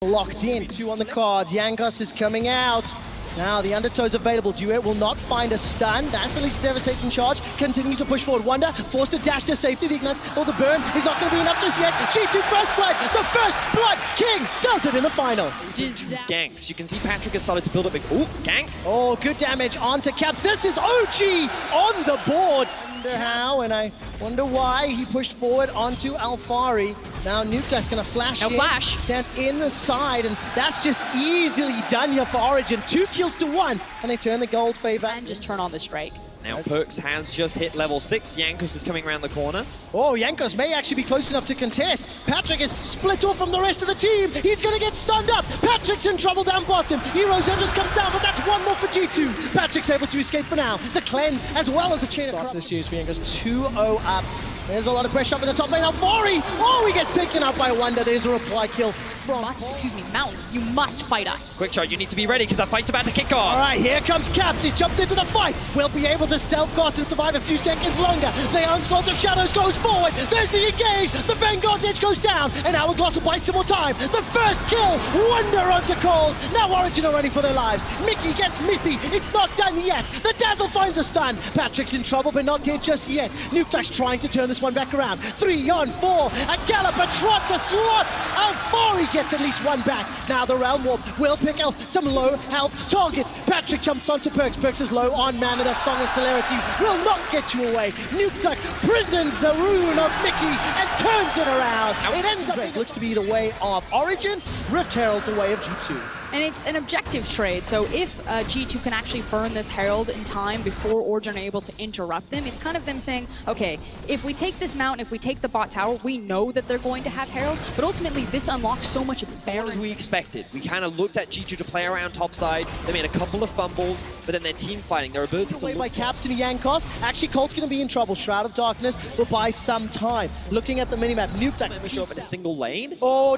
Locked in, 2 on the cards. Yankos is coming out. Now the undertow's available. Duet will not find a stun. That's at least a devastating charge. Continue to push forward. Wonder forced to dash to safety. The ignites or the burn is not going to be enough just yet. G2 first blood. The first blood king does it in the final. Ganks. You can see Patrick has started to build up big. Ooh, gank. Oh, good damage onto Caps. This is OG on the board. I wonder how, and I wonder why he pushed forward onto Alphari. Now Nuke's gonna flash in. Flash. Stands in the side, and that's just easily done here for Origen. 2 kills to 1, and they turn the gold favor. And just turn on the strike. Now Perks has just hit level 6. Yankos is coming around the corner. Oh, Yankos may actually be close enough to contest. Patrick is split off from the rest of the team. He's going to get stunned up. Patrick's in trouble down bottom. Heroes Entrance comes down, but that's one more for G2. Patrick's able to escape for now. The cleanse, as well as the chain starts the series for Yankos. 2-0 up. There's a lot of pressure up in the top lane. Alphari! Oh, he gets taken out by Wonder. There's a reply kill from... Mountain, you must fight us. Quick shot, you need to be ready because that fight's about to kick off. All right, here comes Caps. He's jumped into the fight. Will be able to self-cast and survive a few seconds longer. The onslaught of shadows goes forward. There's the engage. The Vanguard's edge goes down. And Hourglass will buy some more time. The first kill. Wonder onto Cold. Now Origen are running for their lives. Mickey gets Mithy. It's not done yet. The Dazzle finds a stun. Patrick's in trouble, but not dead just yet. Nuke's trying to turn this one back around. 3 on 4. A gallop, a trot, a slot. Alphari gets at least one back. Now the Realm Warp will pick off some low health targets. Patrick jumps onto Perks. Perks is low on mana. That Song of Celerity will not get you away. Nuke prisons the rune of Mickey and turns it around. It ends up, looks to be the way of Origen. Rift Herald the way of G2. And it's an objective trade, so if G2 can actually burn this Herald in time before Origen are able to interrupt them, it's kind of them saying, okay, if we take this mountain, if we take the bot tower, we know that they're going to have Herald, but ultimately this unlocks so much better. As we expected. We kind of looked at G2 to play around topside. They made a couple of fumbles, but then their team fighting, their ability to by Caps and Yankos. Actually, Colt's going to be in trouble. Shroud of Darkness will buy some time. Looking at the minimap, Nuke never show up in a single lane. Oh,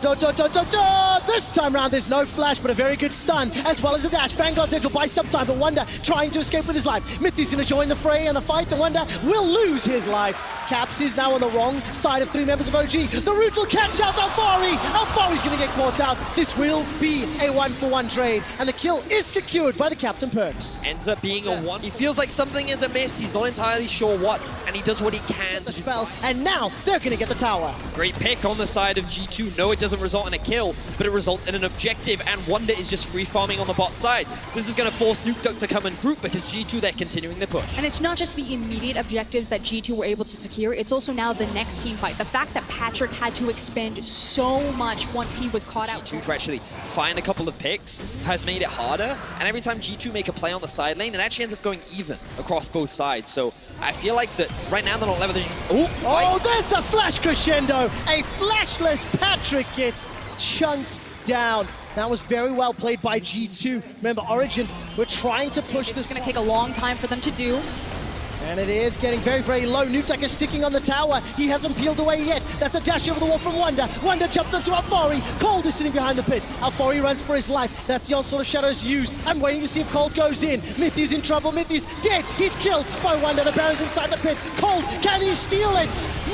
this time around there's no flash, but a very good stun, as well as a dash. Vanguard's edge will buy some time, but Wonder trying to escape with his life. Mithy's going to join the fray and the fight, and Wonder will lose his life. Caps is now on the wrong side of 3 members of OG. The root will catch out Alphari. Alphari's going to get caught out. This will be a 1-for-1 trade, and the kill is secured by the Captain Perks. Ends up being a 1. He feels like something is amiss. He's not entirely sure what, and he does what he can to spells, and now they're going to get the tower. Great pick on the side of G2. No, it doesn't result in a kill, but it results in an objective, and Wonder is just free farming on the bot side. This is going to force Nuke to come and group because G2, they're continuing their push. And it's not just the immediate objectives that G2 were able to secure, it's also now the next team fight. The fact that Patrick had to expend so much once he was caught out. G2 to actually find a couple of picks has made it harder, and every time G2 make a play on the side lane, it actually ends up going even across both sides. So I feel like that right now they're not leveraging. Oh, there's the flash crescendo. A flashless Patrick gets chunked down. That was very well played by G2. Remember, Origen, we're trying to push this. It's going to take a long time for them to do. And it is getting very, very low. Nuke is sticking on the tower. He hasn't peeled away yet. That's a dash over the wall from Wonder. Wonder jumps onto Alphari. Cold is sitting behind the pit. Alphari runs for his life. That's the onslaught of shadows used. I'm waiting to see if Cold goes in. Mithy's in trouble. Mithy's dead. He's killed by Wonder. The Baron's inside the pit. Cold, can he steal it?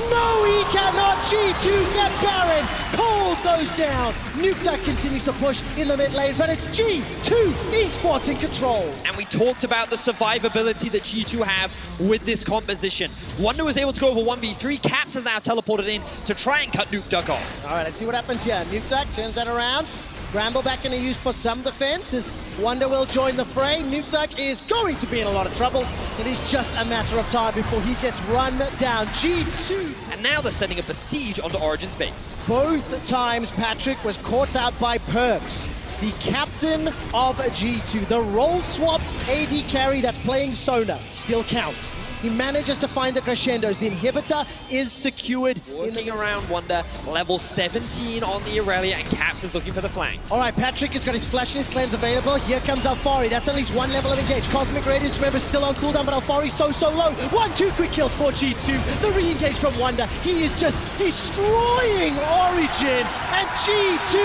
No, he cannot. G2 get Baron. Cold goes down. Nuke continues to push in the mid lane, but it's G2 Esports in control. And we talked about the survivability that G2 have with this composition. Wonder was able to go over 1v3. Caps has now teleported in to try and cut Nuke off. All right, let's see what happens here. Nuke turns that around. Bramble back going to use for some defense as Wonder will join the fray. Nuke is going to be in a lot of trouble. It is just a matter of time before he gets run down. G2. And now they're setting up a siege onto Origen's base. Both times Patrick was caught out by Perks, the captain of G2. The role swap AD carry that's playing Sona still counts. He manages to find the crescendos. The inhibitor is secured. Working around Wonder, level 17 on the Aurelia, and Caps is looking for the flank. All right, Patrick has got his flash and his cleanse available. Here comes Alphari. That's at least 1 level of engage. Cosmic Radiance, remember, still on cooldown, but Alphari's so low. 1-2 quick kills for G2. The re-engage from Wonder. He is just destroying Origen, and G2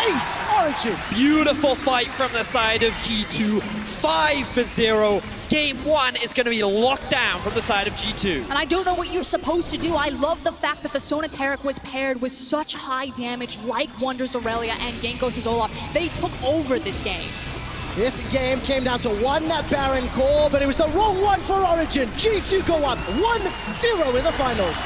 ace Origen. Beautiful fight from the side of G2. 5-0. Game 1 is going to be locked down from the side of G2. And I don't know what you're supposed to do. I love the fact that the Sonateric was paired with such high damage like Wonder's Aurelia and Genkos' Olaf. They took over this game. This game came down to one Baron call, but it was the wrong one for Origen. G2 go up 1-0 in the finals.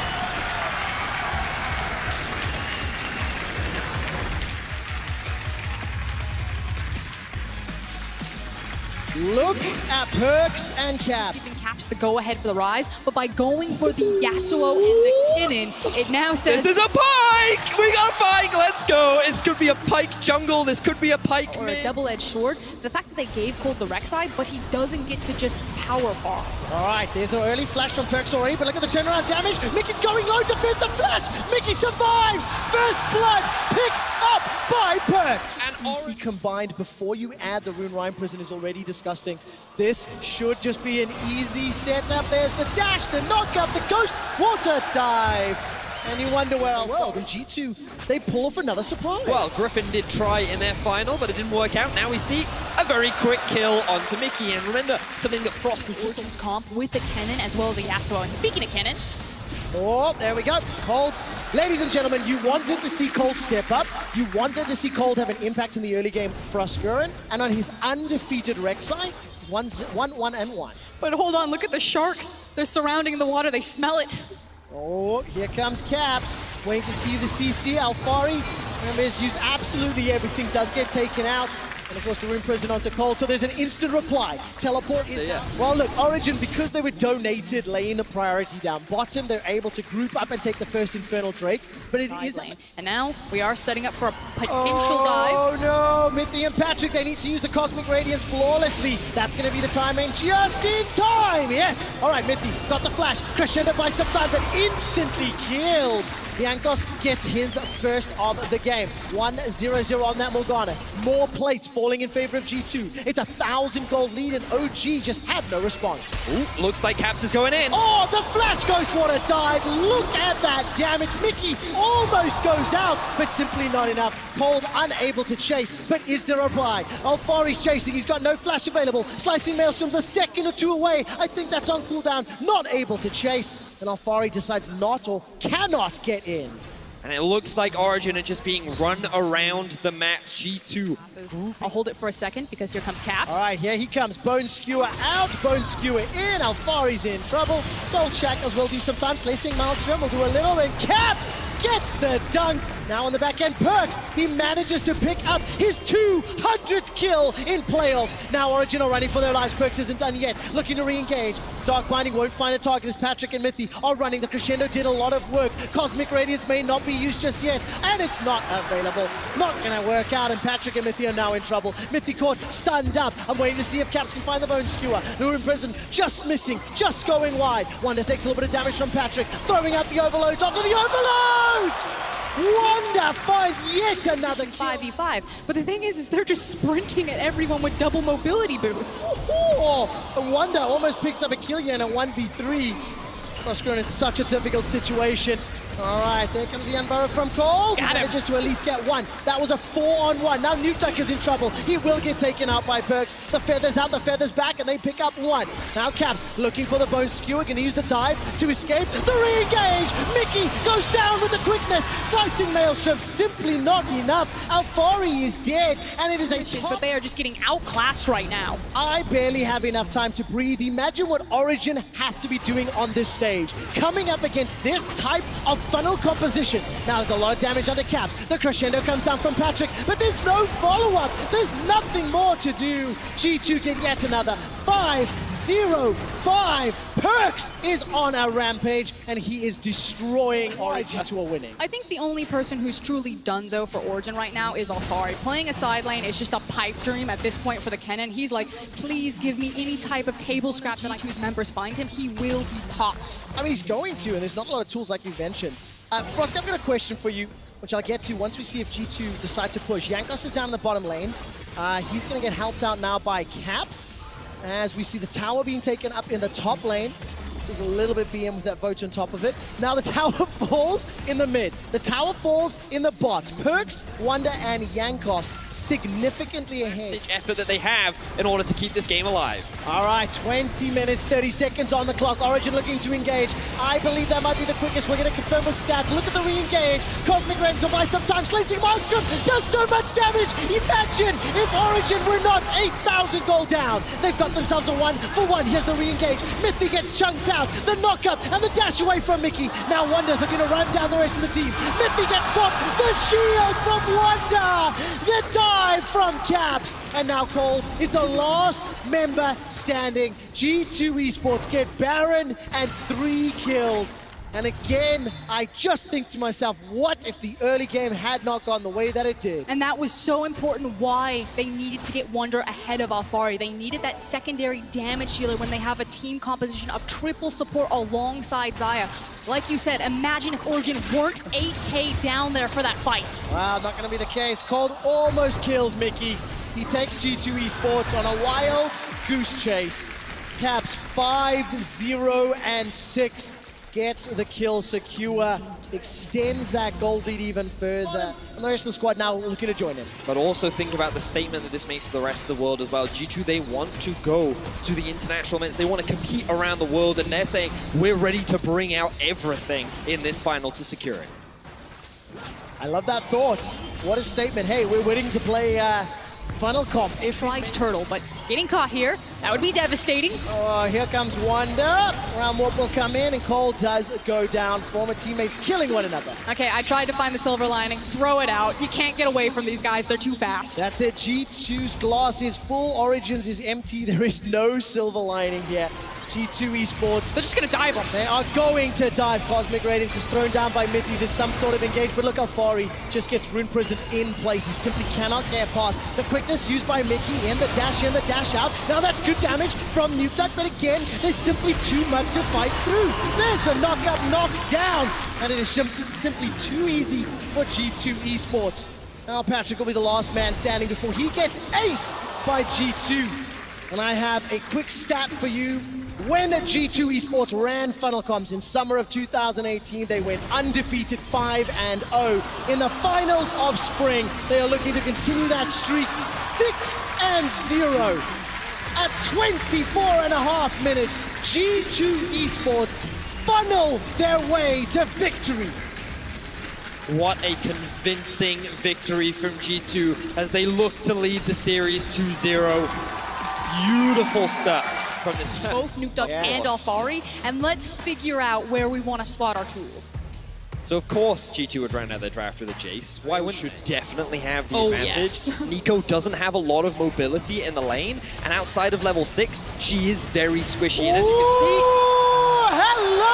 Look at Perks and Caps. Giving Caps the go-ahead for the Rise, but by going for the Yasuo and the Kinnan, it now says... This is a Pyke! We got a Pyke! Let's go! This could be a Pyke jungle. This could be a Pyke or mid. a double-edged sword. The fact that they gave Cold the Rek'Sai, but he doesn't get to just power bomb. All right, there's an early flash from Perks already, but look at the turnaround damage. Mickey's going low, defensive flash. Mickey survives. First blood picked up by Perks. And CC combined before you add the Rune Rhyme Prison is already disgusting. This should just be an easy setup. There's the dash, the knockup, the ghost water dive. And you wonder where else. Well, then G2, they pull off another surprise. Well, Griffin did try in their final, but it didn't work out. Now we see a very quick kill onto Mickey. And remember, something that Frost was Origins comp with the Kennen as well as the Yasuo. And speaking of Kennen... Oh, there we go. Cold. Ladies and gentlemen, you wanted to see Cold step up. You wanted to see Cold have an impact in the early game for Frostgurren. And on his undefeated Rek'Sai, 1-1-1. But hold on, look at the sharks. They're surrounding the water. They smell it. Oh, here comes Caps. Waiting to see the CC. Alfari, remember, has used absolutely everything. Does get taken out. And of course, the Rune Prison onto Cold. So there's an instant reply. Teleport is... Yeah. Well, look, Origen, because they were donated, laying the priority down bottom, they're able to group up and take the first Infernal Drake. But it is... And now we are setting up for a potential dive. Oh, no. Mithy and Patrick, they need to use the Cosmic Radiance flawlessly. That's going to be the timing just in time. Yes. All right, Mithy got the flash. Crescendo by some time, but instantly killed. Jankos gets his first of the game. 1-0-0 on that Morgana. More plates falling in favor of G2. It's a 1,000 gold lead and OG just had no response. Ooh, looks like Caps is going in. Oh, the flash ghost water dive. Look at that damage. Mickey almost goes out, but simply not enough. Cold unable to chase, but is there a buy? Alfari's chasing. He's got no flash available. Slicing Maelstrom's a second or two away. I think that's on cooldown. Not able to chase. And Alfari decides not or cannot get in. And it looks like Origen are just being run around the map. G2. I'll hold it for a second because here comes Caps. All right, here he comes. Bone Skewer out, Bone Skewer in. Alfari's in trouble. Soul Shackles will do sometimes. Slicing Maelstrom will do a little bit. Caps gets the dunk. Now on the back end, Perks, he manages to pick up his 200th kill in playoffs. Now Origen are running for their lives. Perks isn't done yet. Looking to re-engage. Dark Binding won't find a target as Patrick and Mithy are running. The Crescendo did a lot of work. Cosmic Radiance may not be used just yet, and it's not available. Not gonna work out, and Patrick and Mithy are now in trouble. Mithy caught, stunned up. I'm waiting to see if Caps can find the Bone Skewer. Lure in prison, just missing, just going wide. Wonder takes a little bit of damage from Patrick, throwing out the overloads onto the overloads! Wonder finds yet another kill. 5v5. But the thing is they're just sprinting at everyone with double mobility boots. Oh, and Wonder almost picks up a kill here in a 1v3. Frostgurren in such a difficult situation. All right, there comes the Unburrow from Cole. He manages to at least get one. That was a 4-on-1. Now Nukeduck is in trouble. He will get taken out by Perks. The Feather's out, the Feather's back, and they pick up one. Now Caps looking for the Bone Skewer, going to use the dive to escape. The re-engage! Mickey goes down with the quickness. Slicing Maelstrom, simply not enough. Alfari is dead, and it is a But they are just getting outclassed right now. I barely have enough time to breathe. Imagine what Origen have to be doing on this stage. Coming up against this type of funnel composition. Now there's a lot of damage under Caps. The Crescendo comes down from Patrick, but there's no follow-up. There's nothing more to do. G2 get yet another 5-0-5. Perks is on a rampage, and he is destroying Origen to a winning. I think the only person who's truly donezo for Origen right now is Alfari. Playing a side lane is just a pipe dream at this point for the Kennen. He's like, please give me any type of table scrap that whose members find him. He will be popped. I mean, he's going to, and there's not a lot of tools like you mentioned. Frost, I've got a question for you, which I'll get to once we see if G2 decides to push. Jankos is down in the bottom lane. He's going to get helped out now by Caps, as we see the tower being taken up in the top lane. There's a little bit BM with that vote on top of it. Now the tower falls in the mid. The tower falls in the bot. Perks, Wonder, and Yankos significantly ahead. Effort that they have in order to keep this game alive. All right, 20 minutes, 30 seconds on the clock. Origen looking to engage. I believe that might be the quickest. We're going to confirm with stats. Look at the re-engage. Cosmic Rain to buy some time. Slicing Monstrum does so much damage. Imagine if Origen were not 8,000 gold down. They've got themselves a 1-for-1. Here's the re-engage. Mithy gets chunked out. The knock-up and the dash away from Mickey. Now Wonder's looking to run down the rest of the team. Mithy gets popped. The shield from Wonder. The dive from Caps. And now Cole is the last member standing. G2 Esports get Baron and 3 kills. And again, I just think to myself, what if the early game had not gone the way that it did? And that was so important why they needed to get Wonder ahead of Alphari. They needed that secondary damage dealer when they have a team composition of triple support alongside Xayah. Like you said, imagine if Origen weren't 8K down there for that fight. Wow, not going to be the case. Cold almost kills Mickey. He takes G2 Esports on a wild goose chase. Caps 5-0-6. Gets the kill secure, extends that gold lead even further. And the rest of the squad now looking to join in. But also think about the statement that this makes to the rest of the world as well. G2, they want to go to the international events. They want to compete around the world, and they're saying, we're ready to bring out everything in this final to secure it. I love that thought. What a statement. Hey, we're waiting to play Final Comp. If tried Turtle, but getting caught here, that would be devastating. Oh, here comes Wonder. Round Warp will come in, and Cole does go down. Former teammates killing one another. Okay, I tried to find the silver lining. Throw it out. You can't get away from these guys. They're too fast. That's it. G2's glass is full. Origen's is empty. There is no silver lining here. G2 Esports. They're just going to dive them. They are going to dive. Cosmic Radiance is thrown down by Mithy. There's some sort of engage, but look how Alphari just gets Rune Prison in place. He simply cannot get past. The quickness used by Mickey in the dash out. Now that's good damage from Nukeduck, but again, there's simply too much to fight through. There's the knock down, and it is simply too easy for G2 Esports. Now Patrick will be the last man standing before he gets aced by G2. And I have a quick stat for you. When G2 Esports ran Funnel Comms in summer of 2018, they went undefeated 5-0. In the finals of Spring, they are looking to continue that streak 6-0. At 24.5 minutes, G2 Esports funnel their way to victory. What a convincing victory from G2 as they look to lead the series 2-0. Beautiful stuff from this chat. Both Nukeduck and Alphari, and let's figure out where we want to slot our tools. So of course G2 would round out their draft with a Jace. Why wouldn't should definitely have the advantage. Yes. Nico doesn't have a lot of mobility in the lane, and outside of level 6, she is very squishy. And as you can see, hello,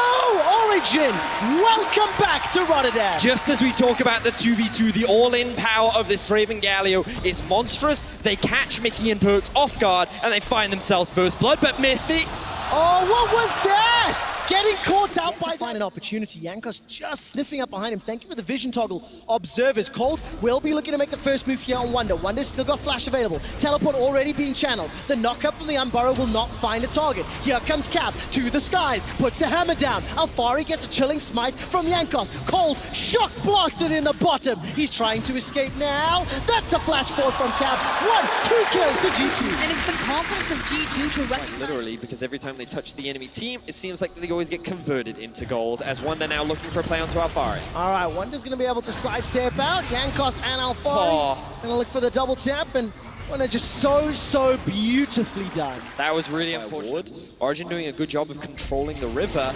Origen! Welcome back to Rotterdam! Just as we talk about the 2v2, the all-in power of this Draven Galio is monstrous. They catch Mickey and Perks off guard, and they find themselves first blood, but Mithy... Oh, what was that? Getting caught out by find an opportunity. Yankos just sniffing up behind him. Thank you for the vision toggle. Observers. Cold will be looking to make the first move here on Wonder. Wonder's still got flash available. Teleport already being channeled. The knock-up from the Unburrow will not find a target. Here comes Cap to the skies. Puts the hammer down. Alphari gets a chilling smite from Yankos. Cold shock blasted in the bottom. He's trying to escape now. That's a flash forward from Cap. 1-2 kills to G2. And it's the confidence of G2 to recognize. Literally, because every time they touch the enemy team, it seems like they always get converted into gold, as Wonder now looking for a play onto Alphari. All right, Wonder's going to be able to sidestep out. Yankos and Alphari going to look for the double tap, and Wonder just so beautifully done. That was really unfortunate. Origen doing a good job of controlling the river,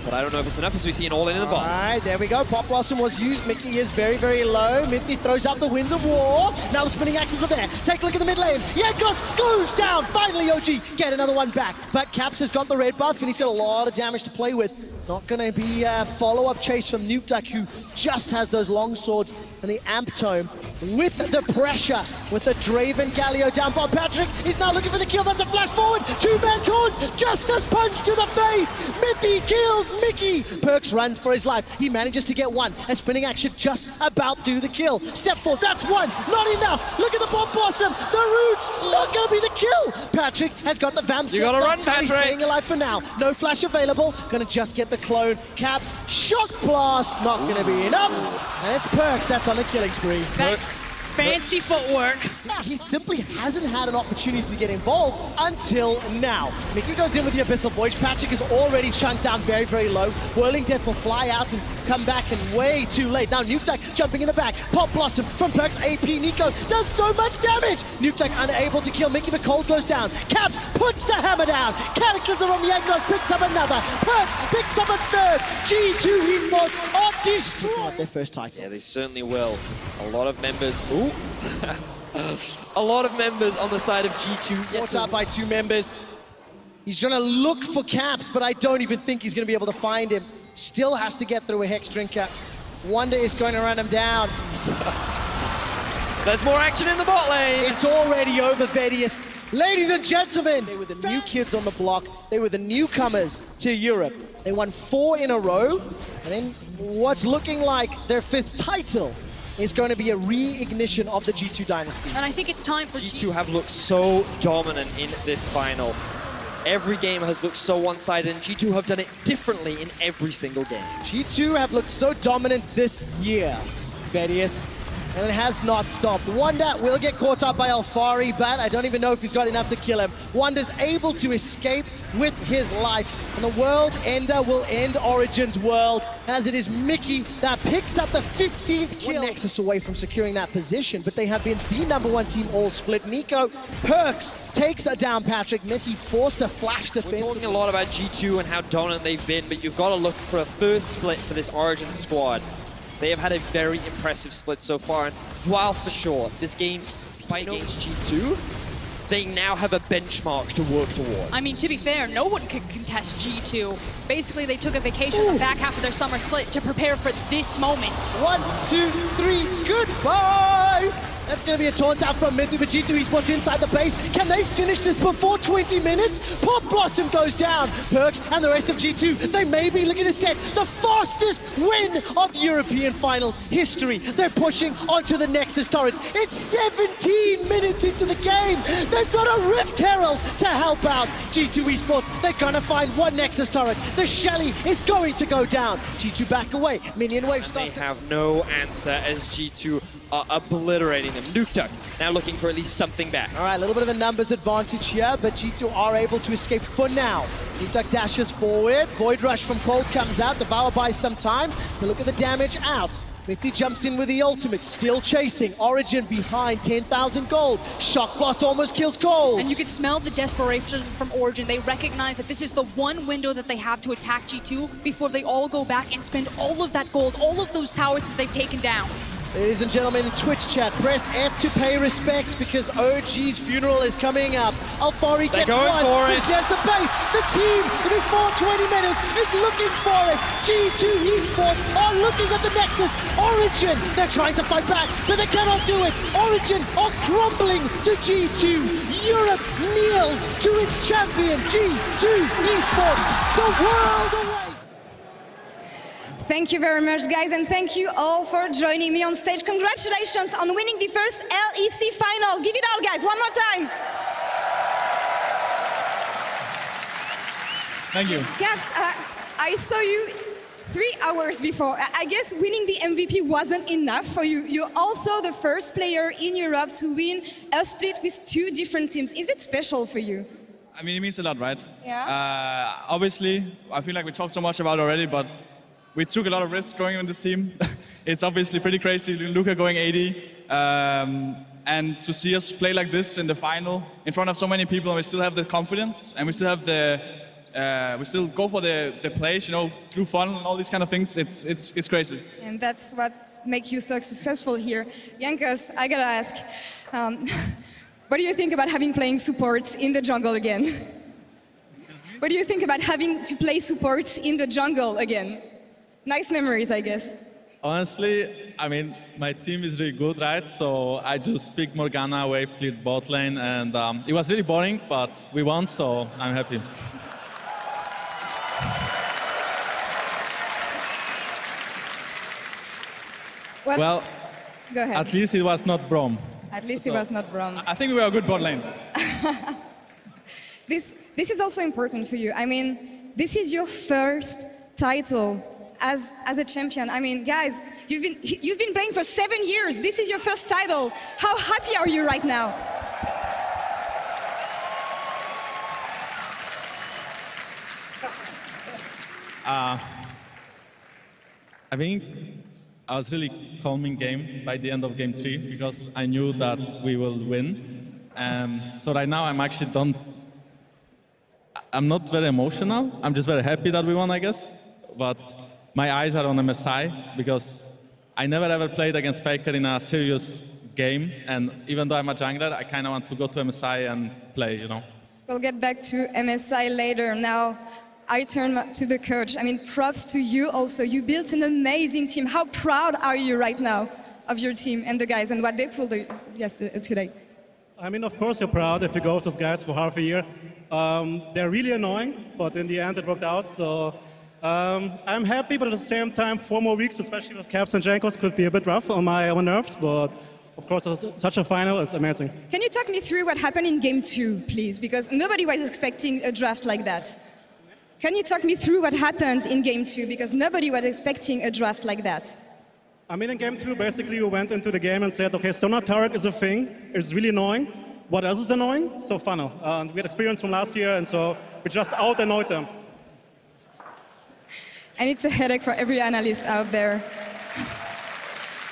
but I don't know if it's enough as we see an all-in in the bot. All right, there we go. Pop Blossom was used. Mickey is very low. Mithy throws out the Winds of War. Now the spinning axes are there. Take a look at the mid lane. Yankos goes down. Finally, OG get another one back. But Caps has got the red buff, and he's got a lot of damage to play with. Not going to be a follow-up chase from Nukeduck, who just has those long swords and the Amp Tome. With the pressure with the Draven Galio down bomb. Patrick is now looking for the kill. That's a flash forward. Two-man taunt. Justice punch to the face. Mithy kills Mickey. Perkz runs for his life. He manages to get one. And spinning action just about do the kill. Step forward. That's one. Not enough. Look at the bomb blossom. The roots. Not going to be the kill. Patrick has got the vamp. You got to run, Patrick. He's staying alive for now. No flash available. Going to just get the clone. Caps. Shock blast. Not going to be enough. And it's Perkz that's on the killing spree. Fancy footwork. He simply hasn't had an opportunity to get involved until now. Mickey goes in with the Abyssal Voyage. Patrick is already chunked down very, very low. Whirling Death will fly out and come back, and way too late. Now Nukeduck jumping in the back. Pop Blossom from Perkz. AP Nico does so much damage. Nukeduck unable to kill Mickey, but Cold goes down. Caps puts the hammer down. Cataclysm from Yankos picks up another. Perkz picks up a third. G2 Esports are destroyed their first title. Yeah, they certainly will. A lot of members. Ooh. A lot of members on the side of G2. Caught out by two members. He's trying to look for Caps, but I don't even think he's going to be able to find him. Still has to get through a Hex Drinker. Wonder is going to run him down. There's more action in the bot lane. It's already over, Vedius. Ladies and gentlemen, they were the new kids on the block. They were the newcomers to Europe. They won 4 in a row, and then what's looking like their 5th title is going to be a re-ignition of the G2 dynasty. And I think it's time for G2 have looked so dominant in this final. Every game has looked so one-sided, and G2 have done it differently in every single game. G2 have looked so dominant this year, Vedius, and it has not stopped. Wonder will get caught up by Alfari, but I don't even know if he's got enough to kill him. Wonder's able to escape with his life, and the World Ender will end Origen's world, as it is Mickey that picks up the 15th kill. One Nexus away from securing that position, but they have been the #1 team all split. Nico, Perkz takes down Patrick. Mithy forced a flash defense. We're talking a lot about G2 and how dominant they've been, but you've got to look for a first split for this Origen squad. They have had a very impressive split so far, and while for sure this game fight against G2, they now have a benchmark to work towards. I mean, to be fair, no one could contest G2. Basically, they took a vacation in the back half of their summer split to prepare for this moment. 1, 2, 3, goodbye! That's going to be a taunt out from Mithy, but G2 Esports inside the base. Can they finish this before 20 minutes? Pop Blossom goes down. Perkz and the rest of G2, they may be looking to set the fastest win of European Finals history. They're pushing onto the Nexus turrets. It's 17 minutes into the game. They've got a Rift Herald to help out. G2 Esports, they're going to find one Nexus turret. The Shelly is going to go down. G2 back away. Minion wave starts. They have no answer as G2 are obliterating them. Nukeduck now looking for at least something back. All right, a little bit of a numbers advantage here, but G2 are able to escape for now. Nukeduck dashes forward. Void Rush from Cold comes out. Devour buys some time. But look at the damage out. Mithy jumps in with the ultimate, still chasing. Origen behind, 10,000 gold. Shock Blast almost kills Cold. And you can smell the desperation from Origen. They recognize that this is the one window that they have to attack G2 before they all go back and spend all of that gold, all of those towers that they've taken down. Ladies and gentlemen, in Twitch chat, press F to pay respects because OG's funeral is coming up. Alfari gets one. For it. Here's the base. The team, before 20 minutes, is looking for it. G2 Esports are looking at the Nexus. Origen, they're trying to fight back, but they cannot do it. Origen are crumbling to G2. Europe kneels to its champion, G2 Esports. The world away. Thank you very much, guys, and thank you all for joining me on stage. Congratulations on winning the first LEC final. Give it all, guys, one more time. Thank you. Caps, I saw you 3 hours before. I guess winning the MVP wasn't enough for you. You're also the first player in Europe to win a split with 2 different teams. Is it special for you? I mean, it means a lot, right? Yeah. Obviously, I feel like we talked so much about it already, but we took a lot of risks going in this team. It's obviously pretty crazy, Luca going 80. And to see us play like this in the final, in front of so many people, and we still have the confidence, and we still have the, we still go for the plays, you know, through fun and all these kind of things. It's crazy. And that's what makes you so successful here. Yankos, I gotta ask, what do you think about having playing supports in the jungle again? What do you think about having to play supports in the jungle again? Nice memories, I guess. Honestly, I mean, my team is really good, right? So I just picked Morgana, wave cleared bot lane, and it was really boring, but we won, so I'm happy. Well, go ahead. At least it was not Brom. At least it was not Brom. I think we were a good bot lane. This is also important for you. I mean, this is your first title as a champion. I mean, guys, you've been playing for 7 years. This is your first title. How happy are you right now? I think I was really calm in game by the end of game 3 because I knew that we will win. So right now I'm actually I'm not very emotional. I'm just very happy that we won, I guess. But my eyes are on MSI because I never ever played against Faker in a serious game. And even though I'm a jungler, I kind of want to go to MSI and play, you know. We'll get back to MSI later. Now, I turn to the coach. I mean, props to you also. You built an amazing team. How proud are you right now of your team and the guys and what they pulled today? I mean, of course you're proud if you go with those guys for half a year. They're really annoying, but in the end it worked out. So I'm happy, but at the same time, 4 more weeks, especially with Caps and Jankos, could be a bit rough on my nerves. But of course, such a final is amazing. Can you talk me through what happened in game 2, please? Because nobody was expecting a draft like that. Can you talk me through what happened in game 2? Because nobody was expecting a draft like that. I mean, in game 2, basically, we went into the game and said, okay, Stoner Turret is a thing. It's really annoying. What else is annoying? So funnel. And we had experience from last year, and so we just out-annoyed them. And it's a headache for every analyst out there.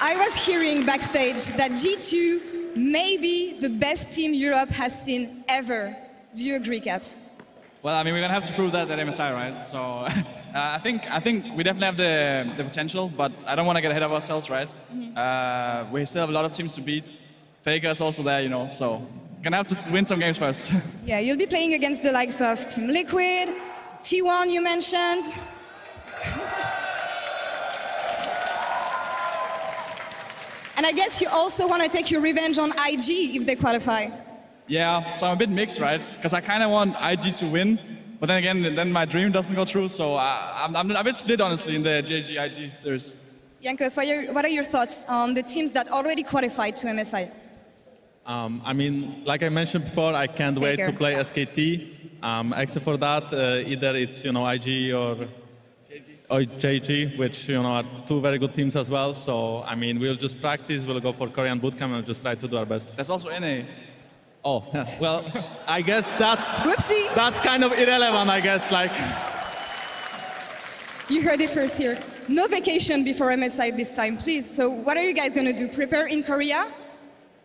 I was hearing backstage that G2 may be the best team Europe has seen ever. Do you agree, Caps? Well, I mean, we're gonna have to prove that at MSI, right? So I think we definitely have the potential, but I don't want to get ahead of ourselves, right? Mm-hmm. We still have a lot of teams to beat. Faker's also there, you know, so gonna have to win some games first. Yeah, you'll be playing against the likes of Team Liquid, T1 you mentioned. And I guess you also want to take your revenge on IG if they qualify. Yeah, so I'm a bit mixed, right? Because I kind of want IG to win, but then again, then my dream doesn't go through, so I'm a bit split, honestly, in the JG-IG series. Jankos, what are your thoughts on the teams that already qualified to MSI? I mean, like I mentioned before, I can't wait to play SKT. Except for that, either it's, you know, IG or JG, which, you know, are 2 very good teams as well. So, I mean, we'll just practice, we'll go for Korean bootcamp, and we'll just try to do our best. That's also NA. Oh, well, I guess that's kind of irrelevant, I guess, like. You heard it first here. No vacation before MSI this time, please. So what are you guys going to do? Prepare in Korea?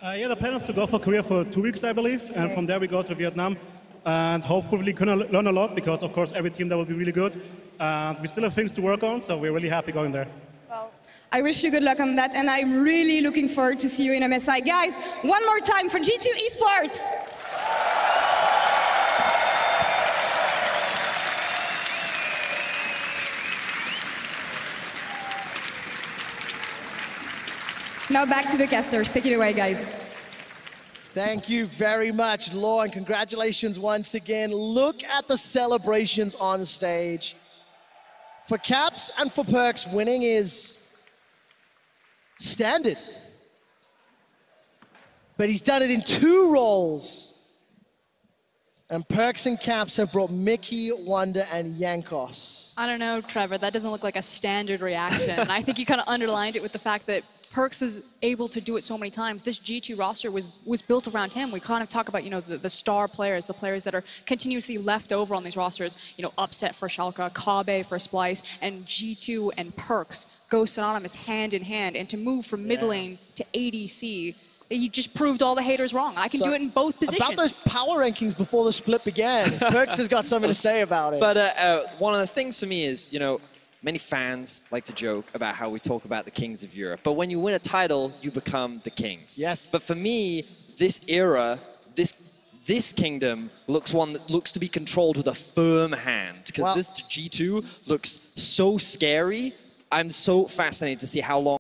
Yeah, the plan is to go for Korea for 2 weeks, I believe, and from there we go to Vietnam. And hopefully we can learn a lot, because of course every team there will be really good. And we still have things to work on, so we're really happy going there. Well, I wish you good luck on that, and I'm really looking forward to see you in MSI. Guys, one more time for G2 Esports. Now back to the casters. Take it away, guys. Thank you very much, Law, and congratulations once again. Look at the celebrations on stage. For Caps and for Perks, winning is standard. But he's done it in 2 roles. And Perks and Caps have brought Mickey, Wonder, and Jankos. I don't know, Trevor, that doesn't look like a standard reaction. I think you kind of underlined it with the fact that Perks is able to do it so many times. This G2 roster was built around him. We kind of talk about, you know, the star players, the players that are continuously left over on these rosters. You know, Upset for Schalke, Kabe for Splice, and G2 and Perks go synonymous hand in hand. And to move from mid lane to ADC, you just proved all the haters wrong. I can do it in both positions. About those power rankings before the split began, Perks has got something to say about it. But one of the things for me is, you know, many fans like to joke about how we talk about the kings of Europe. But when you win a title, you become the kings. Yes. But for me, this era, this kingdom looks one that looks to be controlled with a firm hand. Because this G2 looks so scary, I'm so fascinated to see how long